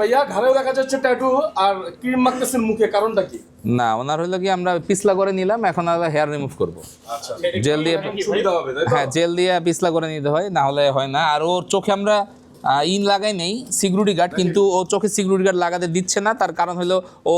ভাইয়া ঘাড়েও দেখা যাচ্ছে ট্যাটু আর ক্রিম মাখতেছেন মুখে, কারণটা কি? না, ওনার হলো কি আমরা পিছলা করে নিলাম, এখন আমরা হেয়ার রিমুভ করবো। আচ্ছা, জেল দিয়ে, সুবিধা হবে তাই তো? হ্যাঁ জেল দিয়ে পিছলা করে নিতে হয়, না হলে হয় না। আর ওর চোখে আমরা ইন লাগাই নেই সিকিউরিটি গার্ড, কিন্তু ও চোখে সিকিউরিটি গার্ড লাগাতে দিচ্ছে না। তার কারণ হলো ও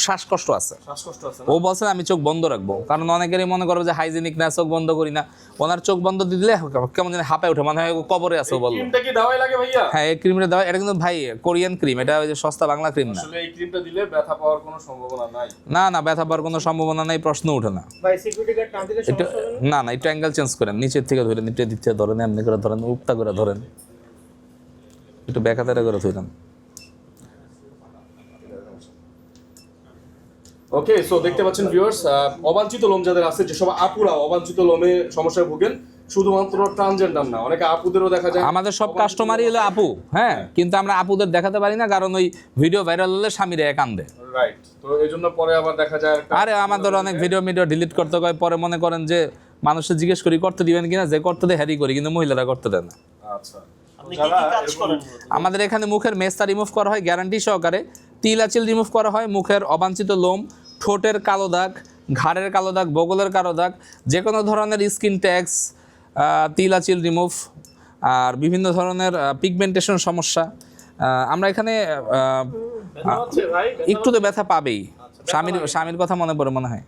শ্বাসকষ্ট আছে। শ্বাসকষ্ট আছে ও বলছে আমি চোখ বন্ধ রাখবো, কারণ অনেকেরই মনে করো যে হাইজেনিক না, চোখ বন্ধ করি না। ওনার চোখ বন্ধ দিলে কেমন যেন হাঁপায় ওঠে, মানে হয় ও কবরে আছে বললো। ক্রিমটা কি দেওয়াই লাগে ভাইয়া? হ্যাঁ, এই ক্রিমটা দেওয়া, এটা কিন্তু ভাই কোরিয়ান ক্রিম, এটা ওই যে সস্তা বাংলা ক্রিম না। আসলে এই ক্রিমটা দিলে ব্যথা পাওয়ার কোনো সম্ভাবনা নাই? না না, ব্যথা পাওয়ার কোনো সম্ভাবনা নাই, প্রশ্ন ওঠে না। ভাই সিকিউরিটি গার্ড না দিলে এটা সমস্যা হবে না? না না, একটু অ্যাঙ্গেল চেঞ্জ করেন, নিচের থেকে ধরেন, নিচের দিক থেকে ধরেন, এমনি করে ধরেন, উপটা করে ধরেন, একটু ব্যাকাতারে করে ধরেন। ওকে, সো দেখতে পাচ্ছেন ভিউয়ার্স, অবাঞ্ছিত লোম যাদের আছে, যেসব আপুরা অবাঞ্ছিত লোমে সমস্যায় ভোগেন, শুধুমাত্র ট্রান্সজেন্ডার না, অনেকে আপুদেরও দেখা যায়। আমাদের সব কাস্টমারই হলো আপু, হ্যাঁ, কিন্তু আমরা আপুদের দেখাতে পারি না, কারণ ওই ভিডিও ভাইরাল হলে স্বামীরা কান্দে। রাইট, তো এই জন্য পরে আবার দেখা যায় আরে আমাদের অনেক ভিডিও ডিলিট করতে হয়, পরে মনে করেন যে মানুষের জিজ্ঞেস করি করতে দিবেন কিনা, যে করতে দেয় হ্যারি করি, কিন্তু মহিলারা করতে দেয় না। আচ্ছা, আপনি কি কি কাজ করেন? আমাদের এখানে মুখের মেস্তা রিমুভ করা হয় গ্যারান্টি সহকারে, তিল আঁচিল রিমুভ করা হয়, মুখের অবাঞ্ছিত লোম, ঠোঁটের কালো দাগ, ঘাড়ের কালো দাগ, বগলের কালো দাগ, যে কোনো ধরনের স্কিন ট্যাক্স, তিল আঁচিল রিমুভ, আর বিভিন্ন ধরনের পিগমেন্টেশন সমস্যা। আমরা এখানে ব্যথা হচ্ছে ভাই? একটু তো ব্যথা পাবেই। স্বামীর কথা মনে পড়ে মনে হয়।